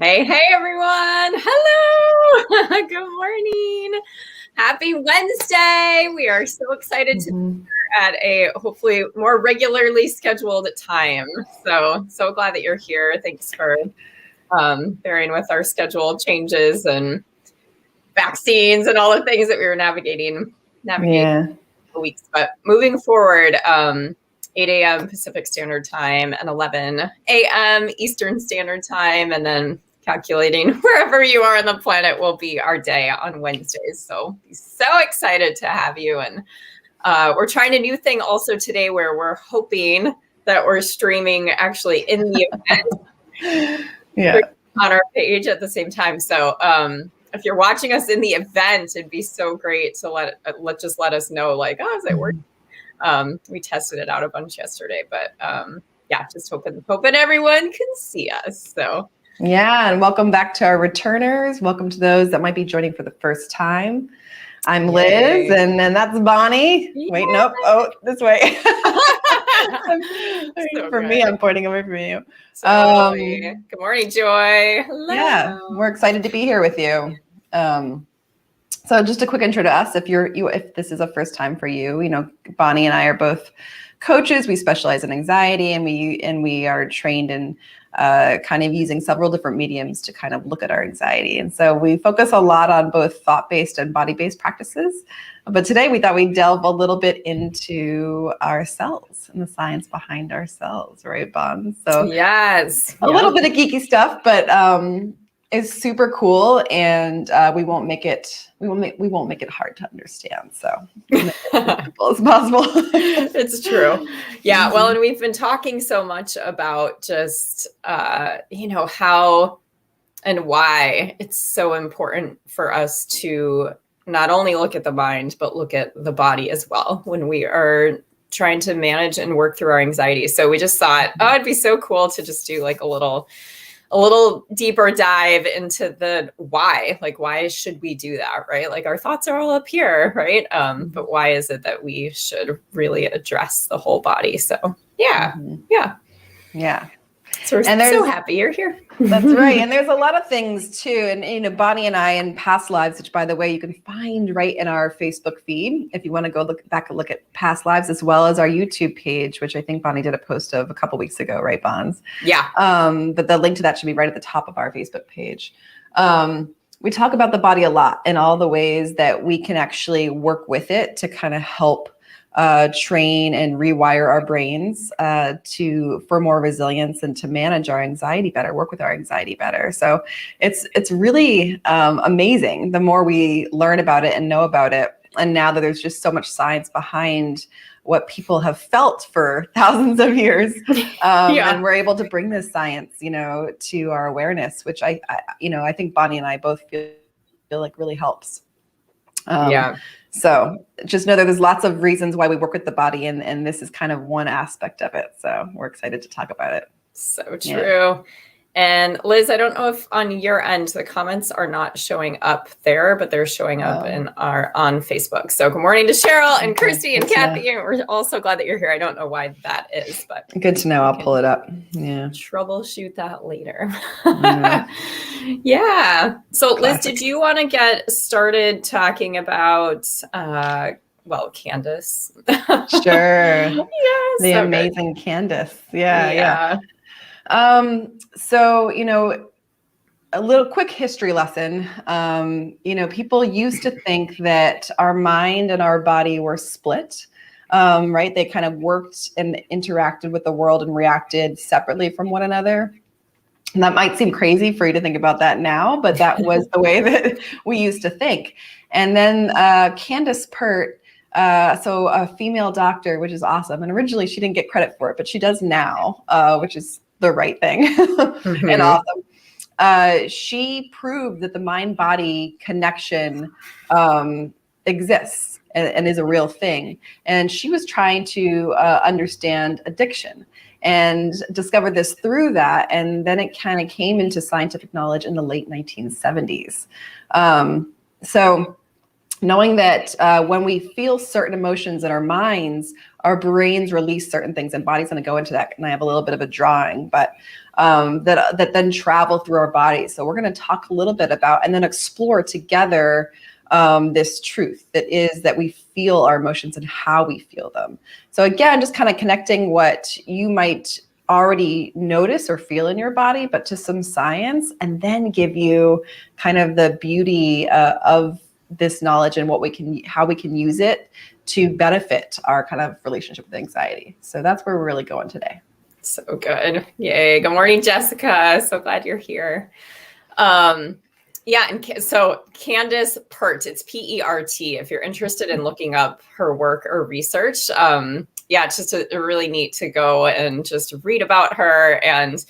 Hey, everyone. Hello. Good morning. Happy Wednesday. We are so excited to be here at a hopefully more regularly scheduled time. So glad that you're here. Thanks for bearing with our schedule changes and vaccines and all the things that we were navigating for weeks. But moving forward, 8 a.m. Pacific Standard Time and 11 a.m. Eastern Standard Time, and then calculating wherever you are on the planet will be our day on Wednesdays. So excited to have you. And we're trying a new thing also today where we're hoping that we're streaming actually in the event on our page at the same time. So if you're watching us in the event, it'd be so great to let us know, like, oh, is it working? We tested it out a bunch yesterday, but just hoping everyone can see us. So and welcome back to our returners. Welcome to those that might be joining for the first time. I'm Liz, and that's Bonnie. Yay. Wait, nope. Oh, this way. Me, I'm pointing away from you. Good morning, Joy. Hello. Yeah, we're excited to be here with you. So just a quick intro to us. If this is a first time for you, Bonnie and I are both coaches. We specialize in anxiety, and we are trained in kind of using several different mediums to kind of look at our anxiety. And so we focus a lot on both thought-based and body-based practices. But today we thought we'd delve a little bit into our cells and the science behind our cells, right, Bon? So yes, a little bit of geeky stuff, but it's super cool, and we won't make it hard to understand. So as simple as possible. It's true. Yeah. Well, and we've been talking so much about just how and why it's so important for us to not only look at the mind, but look at the body as well when we are trying to manage and work through our anxiety. So we just thought, it'd be so cool to just do like a little deeper dive into the why. Like, why should we do that, right? Like, our thoughts are all up here, right? But why is it that we should really address the whole body? So yeah. So we're so happy you're here. That's right. And there's a lot of things too. And Bonnie and I in past lives, which by the way, you can find right in our Facebook feed if you want to go look at past lives, as well as our YouTube page, which I think Bonnie did a post of a couple weeks ago, right, Bonds? Yeah. But the link to that should be right at the top of our Facebook page. We talk about the body a lot and all the ways that we can actually work with it to kind of help train and rewire our brains for more resilience and to manage our anxiety better, work with our anxiety better. So it's really amazing the more we learn about it and know about it. And now that there's just so much science behind what people have felt for thousands of years, and we're able to bring this science, to our awareness, which I think Bonnie and I both feel like really helps. So just know that there's lots of reasons why we work with the body, and this is kind of one aspect of it. So we're excited to talk about it. So true. Yeah. And Liz, I don't know if on your end the comments are not showing up there, but they're showing up on Facebook. So good morning to Cheryl and Kirsty and Kathy. And we're all so glad that you're here. I don't know why that is, but good to know. I'll pull it up. Yeah. Troubleshoot that later. Yeah. So Liz, did you want to get started talking about Candace? Sure. Yes. The amazing Candace. Yeah. So, a little quick history lesson. People used to think that our mind and our body were split, right? They kind of worked and interacted with the world and reacted separately from one another. And that might seem crazy for you to think about that now, but that was the way that we used to think. And then Candace Pert, so a female doctor, which is awesome. And originally she didn't get credit for it, but she does now, which is the right thing and awesome. She proved that the mind-body connection exists and is a real thing. And she was trying to understand addiction and discovered this through that. And then it kind of came into scientific knowledge in the late 1970s. So knowing that when we feel certain emotions in our minds, our brains release certain things, and body's going to go into that. And I have a little bit of a drawing, but that then travel through our bodies. So we're going to talk a little bit about and then explore together this truth that is that we feel our emotions and how we feel them. So again, just kind of connecting what you might already notice or feel in your body, but to some science, and then give you kind of the beauty of this knowledge and how we can use it to benefit our kind of relationship with anxiety. So that's where we're really going today. So good. Yay. Good morning, Jessica. So glad you're here. Yeah. And so Candace Pert, it's P-E-R-T, if you're interested in looking up her work or research. Yeah, it's just a really neat to go and just read about her. And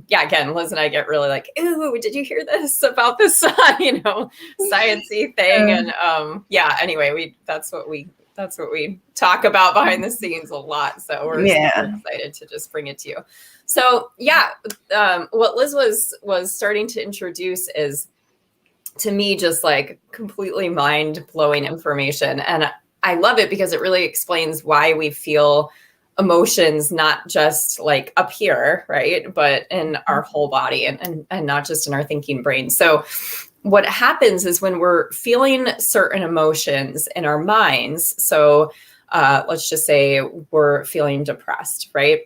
yeah, again, Liz and I get really like, ooh, did you hear this about this, sciencey thing? And yeah, anyway, that's what we talk about behind the scenes a lot. So we're super excited to just bring it to you. So yeah, what Liz was starting to introduce is, to me, just like completely mind-blowing information. And I love it because it really explains why we feel emotions, not just like up here, right? But in our whole body and not just in our thinking brain. So what happens is when we're feeling certain emotions in our minds, so let's just say we're feeling depressed, right?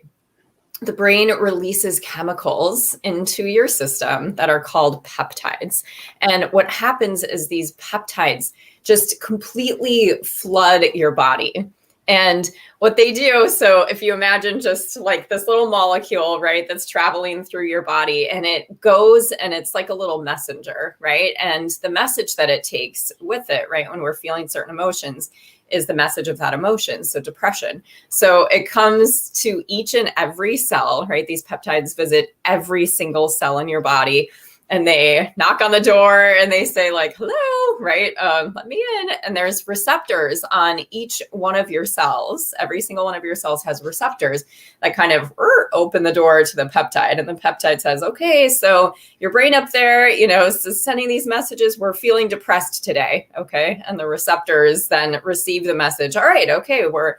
The brain releases chemicals into your system that are called peptides. And what happens is these peptides just completely flood your body. And what they do, so if you imagine just like this little molecule, right, that's traveling through your body, and it goes and it's like a little messenger, right? And the message that it takes with it, right, when we're feeling certain emotions, is the message of that emotion. So depression. So it comes to each and every cell, right? These peptides visit every single cell in your body, and they knock on the door and they say like, hello, right? Let me in. And there's receptors on each one of your cells. Every single one of your cells has receptors that kind of open the door to the peptide. And the peptide says, okay, so your brain up there, is sending these messages. We're feeling depressed today. Okay. And the receptors then receive the message. All right. Okay. We're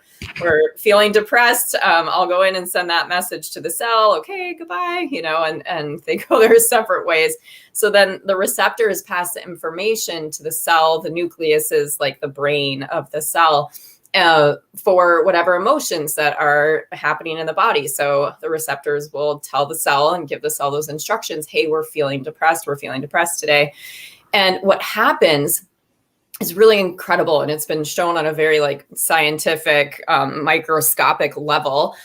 feeling depressed. I'll go in and send that message to the cell. Okay, goodbye, and they go their separate ways. So then the receptors pass the information to the cell. The nucleus is like the brain of the cell for whatever emotions that are happening in the body. So the receptors will tell the cell and give the cell those instructions. Hey, we're feeling depressed. We're feeling depressed today. And what happens is really incredible. And it's been shown on a very like scientific, microscopic level,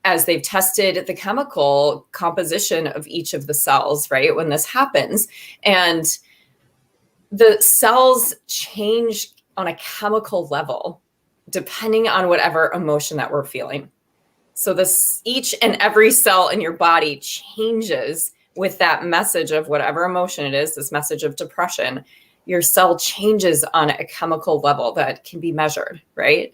as they've tested the chemical composition of each of the cells, right? When this happens, and the cells change on a chemical level, depending on whatever emotion that we're feeling. So each and every cell in your body changes with that message of whatever emotion it is, this message of depression. Your cell changes on a chemical level that can be measured, right?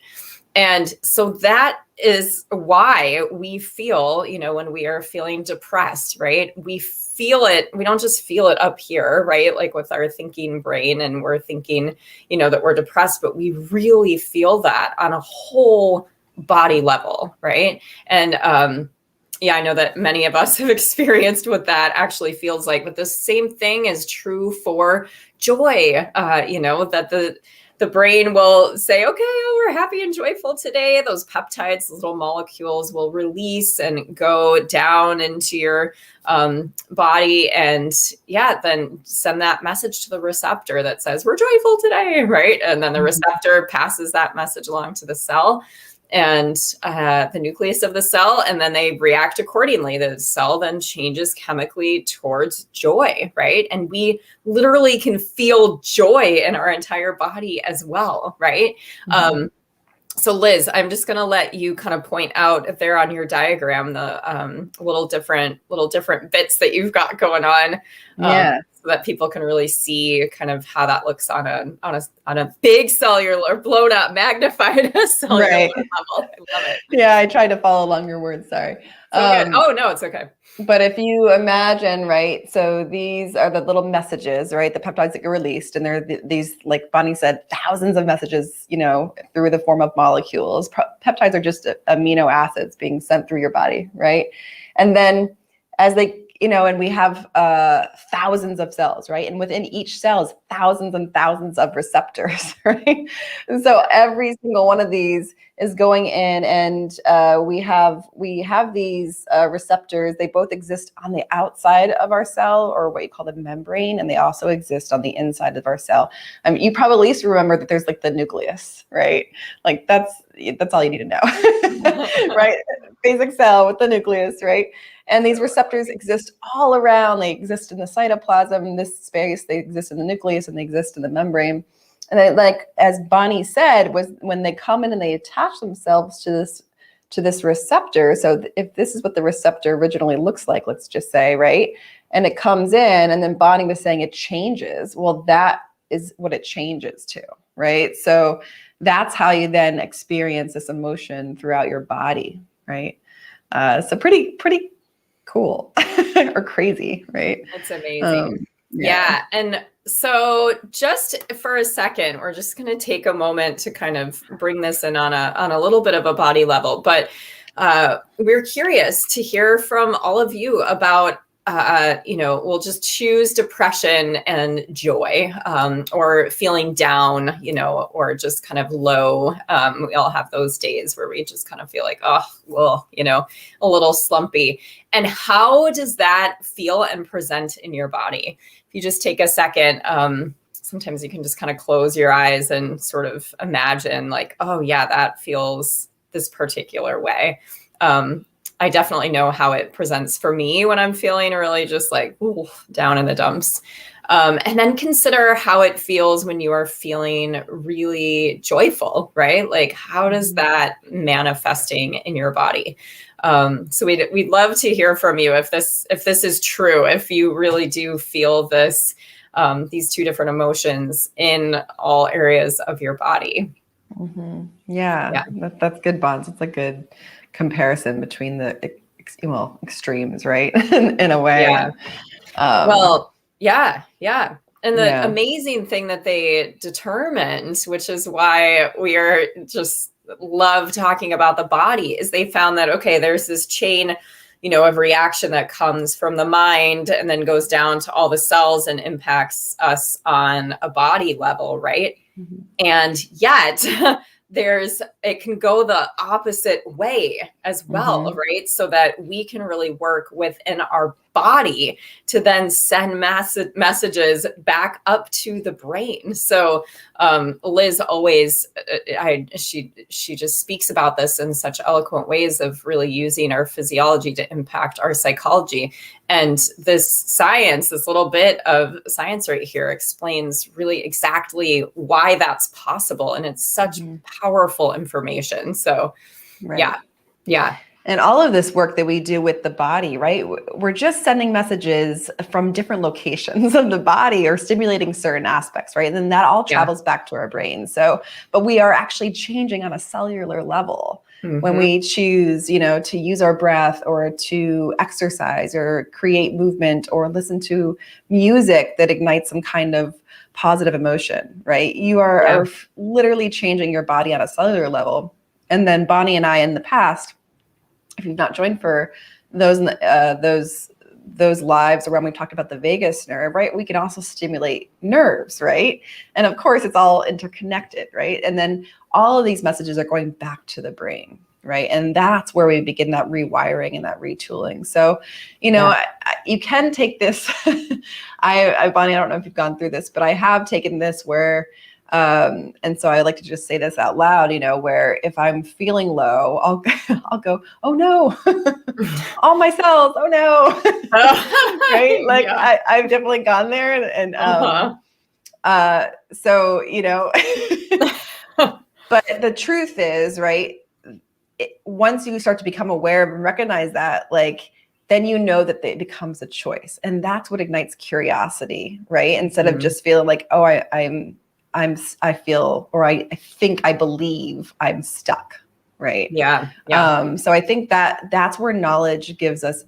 And so that is why we feel, when we are feeling depressed, right? We feel it. We don't just feel it up here, right? Like with our thinking brain, and we're thinking, that we're depressed, but we really feel that on a whole body level, right? And yeah, I know that many of us have experienced what that actually feels like, but the same thing is true for joy, that the brain will say, okay, we're happy and joyful today. Those peptides, little molecules, will release and go down into your body, and then send that message to the receptor that says, we're joyful today, right? And then the receptor passes that message along to the cell and the nucleus of the cell, and then they react accordingly. The cell then changes chemically towards joy, right? And we literally can feel joy in our entire body as well, right? Mm-hmm. So Liz, I'm just going to let you kind of point out if they're on your diagram, the little different bits that you've got going on. so that people can really see kind of how that looks on a big cellular, blown up, magnified cellular Right. level. I love it. Yeah, I tried to follow along your words. Sorry. So good. Oh no, it's okay. But if you imagine, right, so these are the little messages, right, the peptides that get released, and they're these, like Bonnie said, thousands of messages, through the form of molecules. Peptides are just amino acids being sent through your body, right? And then as they, and we have thousands of cells, right? And within each cell is thousands and thousands of receptors, right? And so every single one of these is going in, and we have these receptors. They both exist on the outside of our cell, or what you call the membrane, and they also exist on the inside of our cell. You probably at least remember that there's like the nucleus, right? Like that's all you need to know, right? Basic cell with the nucleus, right? And these receptors exist all around. They exist in the cytoplasm, in this space. They exist in the nucleus, and they exist in the membrane. And they, like as Bonnie said, was when they come in and they attach themselves to this receptor. So if this is what the receptor originally looks like, let's just say, right? And it comes in, and then Bonnie was saying it changes. Well, that is what it changes to, right? So that's how you then experience this emotion throughout your body, right? So pretty cool or crazy, right? That's amazing. Yeah. And so just for a second, we're just going to take a moment to kind of bring this in on a little bit of a body level, but we're curious to hear from all of you about, we'll just choose depression and joy, or feeling down, or just kind of low. We all have those days where we just kind of feel like, oh, well, a little slumpy. And how does that feel and present in your body? If you just take a second, sometimes you can just kind of close your eyes and sort of imagine like, oh yeah, that feels this particular way. I definitely know how it presents for me when I'm feeling really just like down in the dumps. And then consider how it feels when you are feeling really joyful, right? Like how does that manifesting in your body? So we'd love to hear from you if this is true, if you really do feel this, these two different emotions in all areas of your body. Mm-hmm. Yeah. That's good, Bonds. It's a good comparison between the extremes, right? in a way. Yeah. And the amazing thing that they determined, which is why we are just love talking about the body, is they found that, okay, there's this chain, of reaction that comes from the mind and then goes down to all the cells and impacts us on a body level, right? Mm-hmm. And yet it can go the opposite way as well, right? So that we can really work within our body to then send messages back up to the brain. So Liz always, she just speaks about this in such eloquent ways of really using our physiology to impact our psychology. And this science, this little bit of science right here explains really exactly why that's possible. And it's such powerful information. So yeah. And all of this work that we do with the body, right? We're just sending messages from different locations of the body or stimulating certain aspects, right? And then that all travels back to our brain. So, but we are actually changing on a cellular level when we choose, to use our breath or to exercise or create movement or listen to music that ignites some kind of positive emotion, right? You are literally changing your body on a cellular level. And then Bonnie and I in the past, if you've not joined for those lives around, we talked about the vagus nerve, right? We can also stimulate nerves, right? And of course, it's all interconnected, right? And then all of these messages are going back to the brain, right? And that's where we begin that rewiring and that retooling. So, you can take this. Bonnie, I don't know if you've gone through this, but I have taken this where. And so I like to just say this out loud, where if I'm feeling low, I'll go, oh no, all my cells, oh no, right? Like I've definitely gone there and so, but the truth is, right, once you start to become aware of and recognize that, like, then you know that it becomes a choice. And that's what ignites curiosity, right? Instead of just feeling like, oh, I feel, or I think, I believe I'm stuck, right? Yeah. So I think that's where knowledge gives us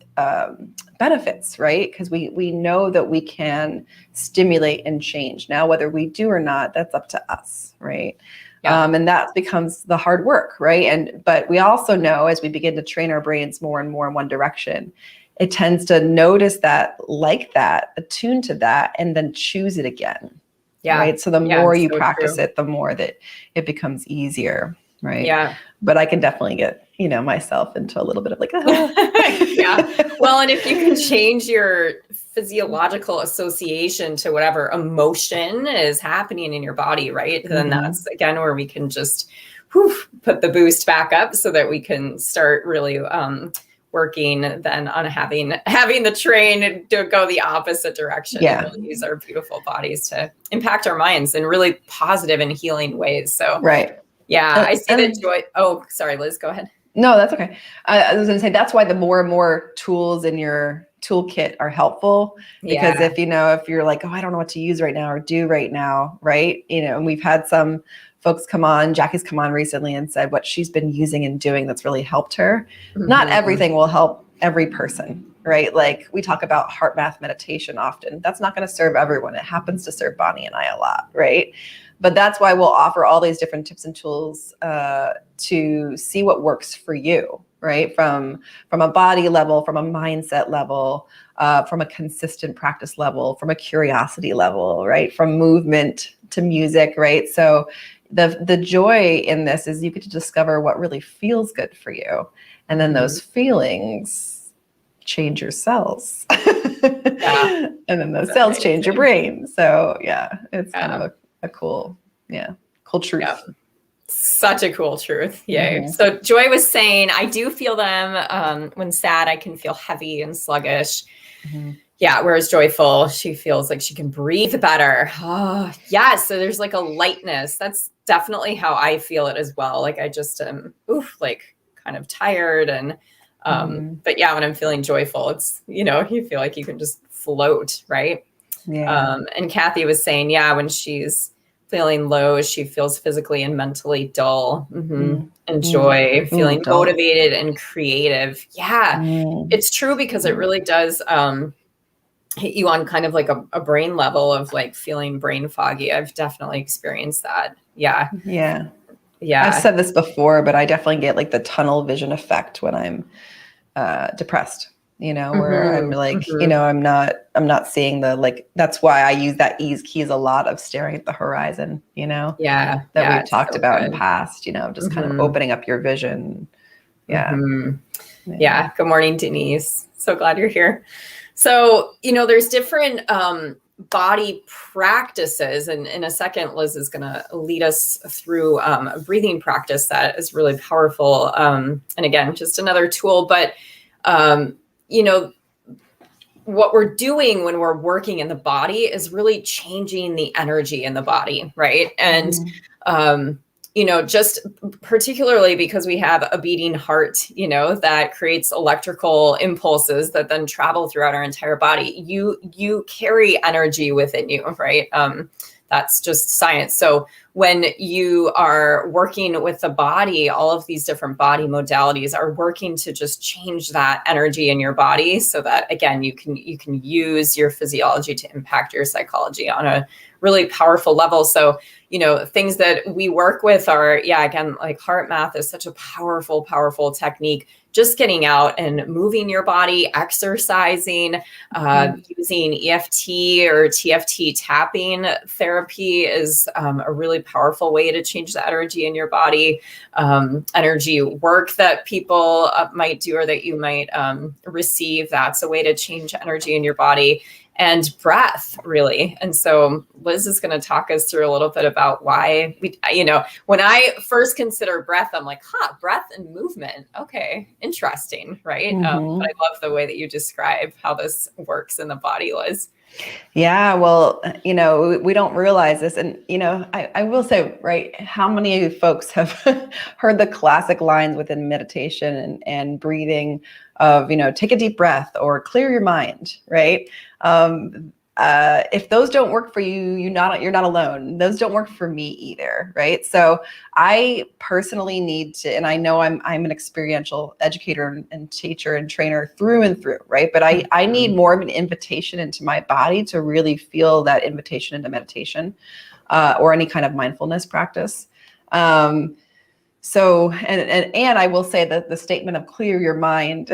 benefits, right? Because we know that we can stimulate and change. Now, whether we do or not, that's up to us, right? And that becomes the hard work, right? But we also know, as we begin to train our brains more and more in one direction, it tends to notice that, like that, attune to that, and then choose it again. Yeah. Right. So the more you so practice true. it, the more that it becomes easier. Right. Yeah. But I can definitely get, myself into a little bit of like, yeah. Well, and if you can change your physiological association to whatever emotion is happening in your body, right? Then that's again where we can just put the boost back up so that we can start really working then on having the train to go the opposite direction. Yeah. And really use our beautiful bodies to impact our minds in really positive and healing ways. So right. Yeah, I see that joy. Oh, sorry, Liz, go ahead. No, that's okay. I was going to say, that's why the more and more tools in your toolkit are helpful, because if you're like, oh, I don't know what to use right now or do right now. Right. And we've had some folks come on, Jackie's come on recently and said what she's been using and doing that's really helped her. Not everything will help every person, right? Like we talk about heart math meditation often. That's not going to serve everyone. It happens to serve Bonnie and I a lot, right? But that's why we'll offer all these different tips and tools to see what works for you, right? From a body level, from a mindset level, from a consistent practice level, from a curiosity level, right? From movement to music, right? So the joy in this is you get to discover what really feels good for you. And then those feelings change your cells. And then those cells change your brain. So it's kind of a cool truth. Yeah. Such a cool truth. Yay. So Joy was saying, I do feel them when sad, I can feel heavy and sluggish. Yeah. Whereas joyful, she feels like she can breathe better. Oh, yeah. So there's like a lightness. That's definitely how I feel it as well. Like I just am, like kind of tired. And, but yeah, when I'm feeling joyful, it's, you feel like you can just float. Right. Yeah. And Kathy was saying, when she's feeling low, she feels physically and mentally dull. And Joy feeling motivated and creative. Yeah, it's true, because it really does hit you on kind of like a brain level of like feeling brain foggy. I've definitely experienced that. Yeah. I've said this before, but I definitely get like the tunnel vision effect when I'm depressed. Where I'm like, I'm not seeing that's why I use that ease keys a lot of staring at the horizon, that we've talked about in the past, just kind of opening up your vision. Yeah. Good morning, Denise. So glad you're here. So, there's different body practices. And in a second, Liz is going to lead us through a breathing practice that is really powerful. And again, just another tool, but what we're doing when we're working in the body is really changing the energy in the body, right? And, just particularly because we have a beating heart, that creates electrical impulses that then travel throughout our entire body. You carry energy within you, right? That's just science. So when you are working with the body, all of these different body modalities are working to just change that energy in your body so that, again, you can use your physiology to impact your psychology on a really powerful level. So, things that we work with are, again, like heart math is such a powerful, powerful technique. Just getting out and moving your body, exercising, using EFT or TFT tapping therapy is a really powerful way to change the energy in your body. Energy work that people might do or that you might receive, that's a way to change energy in your body. And breath, really. And so Liz is going to talk us through a little bit about why when I first consider breath, I'm like, breath and movement. Okay, interesting, right? But I love the way that you describe how this works in the body, Liz. Yeah, well, we don't realize this. And, I will say, right, how many folks have heard the classic lines within meditation and breathing of, take a deep breath or clear your mind, right? If those don't work for you, you're not alone. Those don't work for me either, right? So I personally need to, and I know I'm an experiential educator and teacher and trainer through and through, right? But I need more of an invitation into my body to really feel that invitation into meditation or any kind of mindfulness practice. So, and I will say that the statement of clear your mind,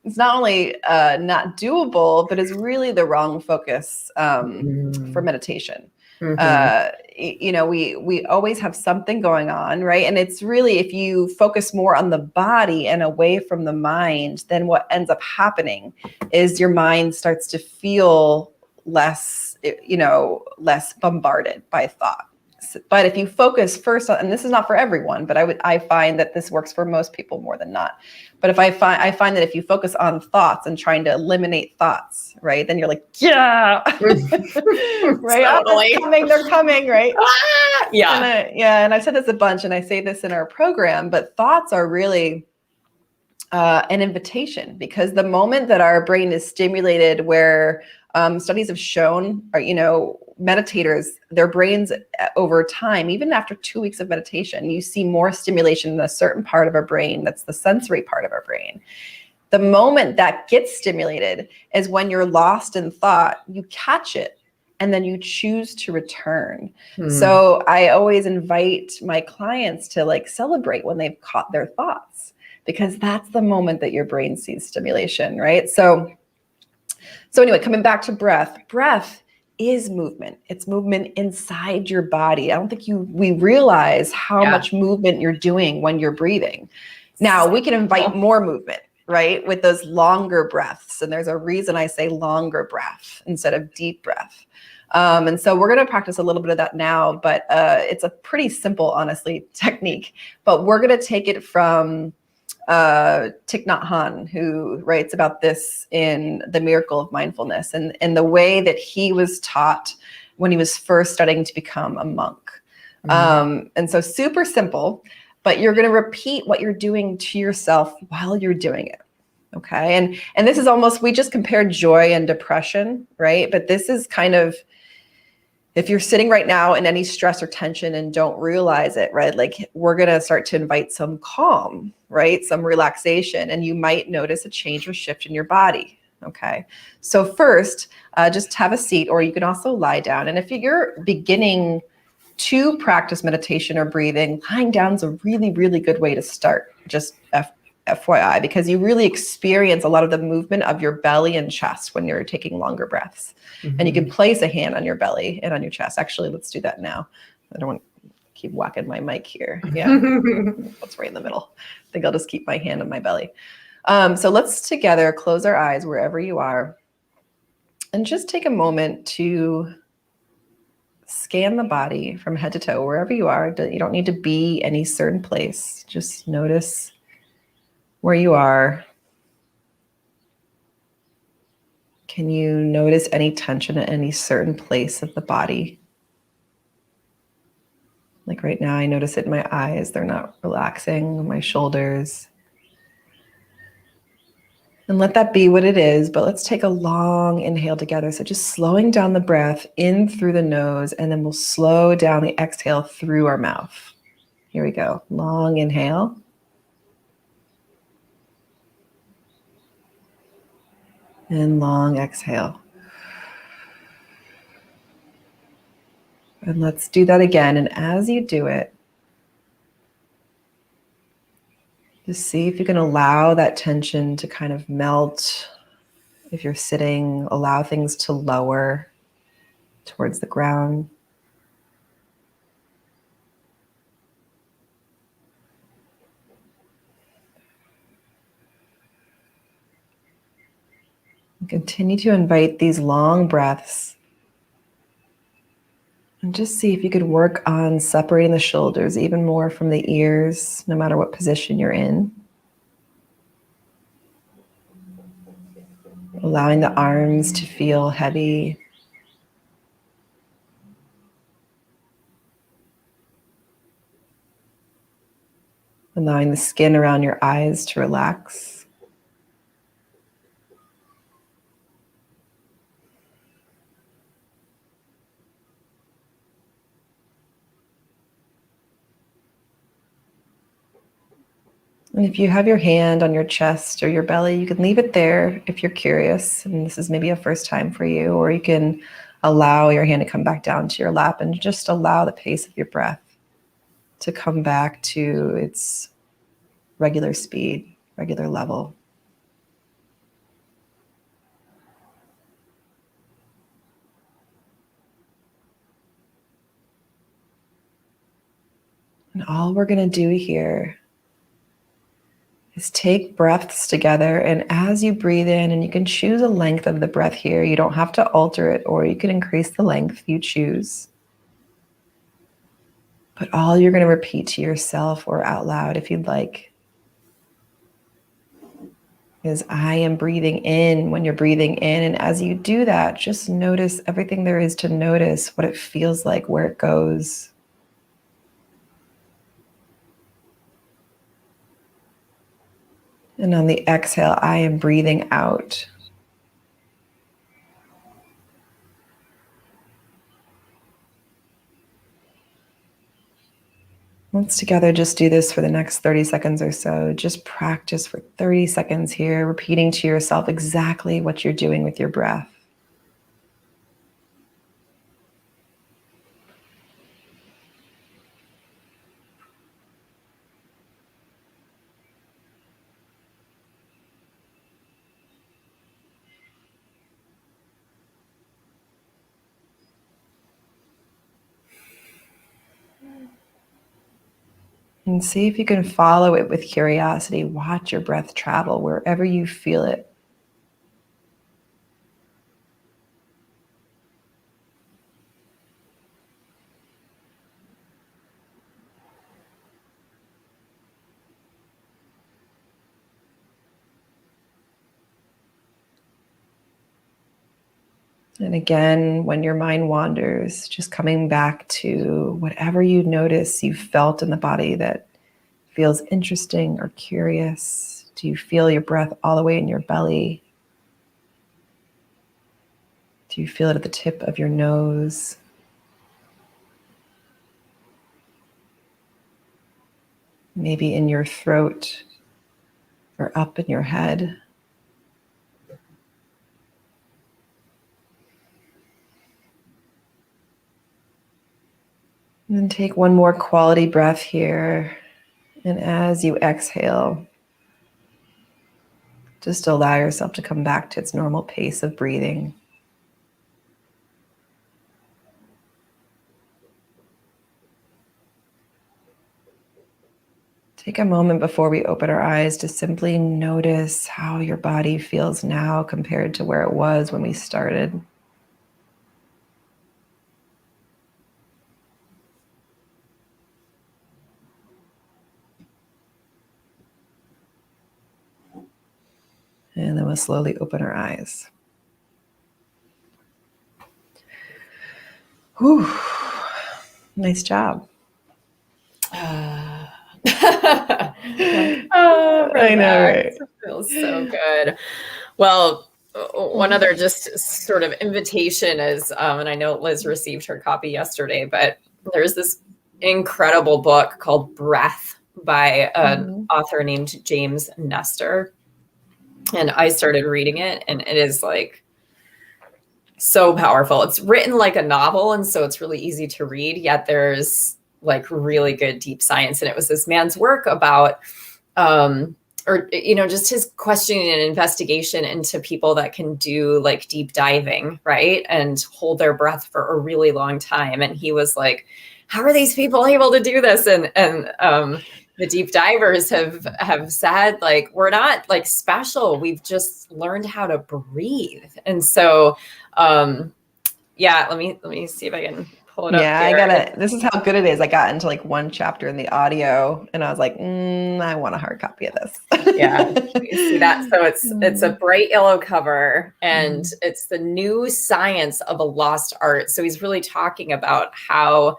it's not only not doable, but is really the wrong focus for meditation. We always have something going on, right? And it's really, if you focus more on the body and away from the mind, then what ends up happening is your mind starts to feel less bombarded by thought. But if you focus first on, and this is not for everyone, but I find that this works for most people more than not. But if I find that if you focus on thoughts and trying to eliminate thoughts, right, then you're like, yeah, right, Totally. they're coming, right? Yeah. And I've said this a bunch, and I say this in our program, but thoughts are really an invitation, because the moment that our brain is stimulated, where studies have shown, meditators, their brains over time, even after 2 weeks of meditation, you see more stimulation in a certain part of our brain. That's the sensory part of our brain. The moment that gets stimulated is when you're lost in thought, you catch it, and then you choose to return. So I always invite my clients to celebrate when they've caught their thoughts, because that's the moment that your brain sees stimulation, right? So anyway, coming back to breath is movement. It's movement inside your body. I don't think we realize how much movement you're doing when you're breathing. Now, we can invite more movement, right, with those longer breaths. And there's a reason I say longer breath instead of deep breath. And so we're going to practice a little bit of that now, but it's a pretty simple, honestly, technique. But we're going to take it from Thich Nhat Hanh, who writes about this in The Miracle of Mindfulness, and the way that he was taught when he was first studying to become a monk. And so super simple, but you're going to repeat what you're doing to yourself while you're doing it. Okay. And this is almost, we just compared joy and depression, right? But this is kind of, if you're sitting right now in any stress or tension and don't realize it, right? We're going to start to invite some calm, right? Some relaxation, and you might notice a change or shift in your body. Okay. So first, just have a seat, or you can also lie down. And if you're beginning to practice meditation or breathing, lying down is a really, really good way to start. Just FYI, because you really experience a lot of the movement of your belly and chest when you're taking longer breaths. And you can place a hand on your belly and on your chest. Actually, let's do that now. I don't want to keep whacking my mic here. Yeah, that's right in the middle. I think I'll just keep my hand on my belly. So let's together close our eyes wherever you are, and just take a moment to scan the body from head to toe, wherever you are. You don't need to be any certain place. Just notice where you are. Can you notice any tension at any certain place of the body? Like right now, I notice it in my eyes. They're not relaxing, my shoulders. And let that be what it is, but let's take a long inhale together. So just slowing down the breath in through the nose, and then we'll slow down the exhale through our mouth. Here we go. Long inhale. And long exhale. And let's do that again. And as you do it, just see if you can allow that tension to kind of melt. If you're sitting, allow things to lower towards the ground. And continue to invite these long breaths. And just see if you could work on separating the shoulders even more from the ears, no matter what position you're in. Allowing the arms to feel heavy. Allowing the skin around your eyes to relax. And if you have your hand on your chest or your belly, you can leave it there if you're curious. And this is maybe a first time for you, or you can allow your hand to come back down to your lap and just allow the pace of your breath to come back to its regular speed, regular level. And all we're going to do here is take breaths together. And as you breathe in, and you can choose a length of the breath here, you don't have to alter it, or you can increase the length you choose. But all you're going to repeat to yourself or out loud, if you'd like, is I am breathing in when you're breathing in. And as you do that, just notice everything there is to notice, what it feels like, where it goes. And on the exhale, I am breathing out. Let's together just do this for the next 30 seconds or so. Just practice for 30 seconds here, repeating to yourself exactly what you're doing with your breath. And see if you can follow it with curiosity. Watch your breath travel wherever you feel it. And again, when your mind wanders, just coming back to whatever you notice you felt in the body that feels interesting or curious. Do you feel your breath all the way in your belly? Do you feel it at the tip of your nose? Maybe in your throat or up in your head? And then take one more quality breath here. And as you exhale, just allow yourself to come back to its normal pace of breathing. Take a moment before we open our eyes to simply notice how your body feels now compared to where it was when we started. And then we'll slowly open our eyes. Whew. Nice job. Oh, I know, right? It feels so good. Well, one other just sort of invitation is, and I know Liz received her copy yesterday, but there's this incredible book called Breath by an author named James Nestor. And I started reading it, and it is like so powerful. It's written like a novel, and so it's really easy to read, yet there's like really good deep science. And it was this man's work about just his questioning and investigation into people that can do like deep diving, right? And hold their breath for a really long time. And he was like, how are these people able to do this? And the deep divers have said, like, we're not like special. We've just learned how to breathe. And so, let me see if I can pull it up Yeah, I here. gotta, this is how good it is. I got into like one chapter in the audio and I was like, I want a hard copy of this. Yeah, you see that? So it's a bright yellow cover, and Mhm. it's the new science of a lost art. So he's really talking about how,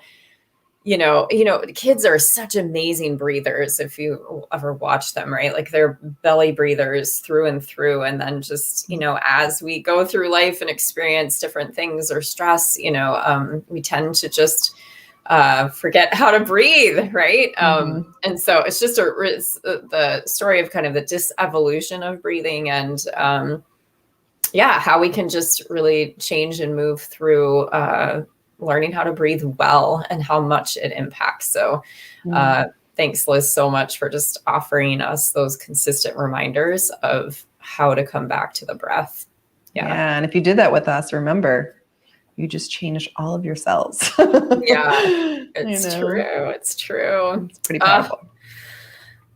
kids are such amazing breathers if you ever watch them, right? Like they're belly breathers through and through. And then just, as we go through life and experience different things or stress, we tend to just forget how to breathe, right? And so it's just the story of kind of the disevolution of breathing, and how we can just really change and move through learning how to breathe well and how much it impacts. So thanks, Liz, so much for just offering us those consistent reminders of how to come back to the breath. Yeah. And if you did that with us, remember, you just changed all of your cells. Yeah, it's true. It's true. It's pretty powerful.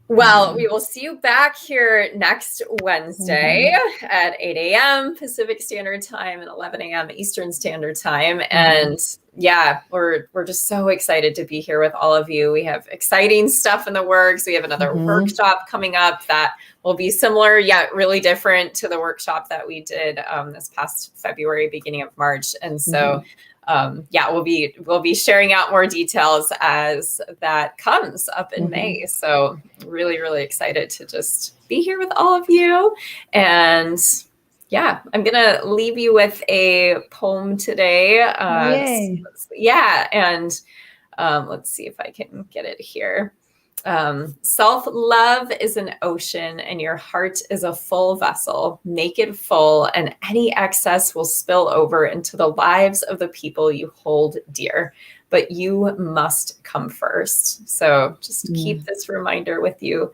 Well, we will see you back here next Wednesday at 8 a.m. Pacific Standard Time and 11 a.m. Eastern Standard Time. And we're just so excited to be here with all of you. We have exciting stuff in the works. We have another workshop coming up that will be similar yet really different to the workshop that we did this past February, beginning of March. And so we'll be sharing out more details as that comes up in May. So really, really excited to just be here with all of you. And I'm going to leave you with a poem today. Yay. And let's see if I can get it here. Self-love is an ocean and your heart is a full vessel. Make it full and any excess will spill over into the lives of the people you hold dear. But you must come first. So just keep this reminder with you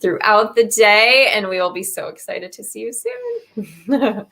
throughout the day, and we will be so excited to see you soon.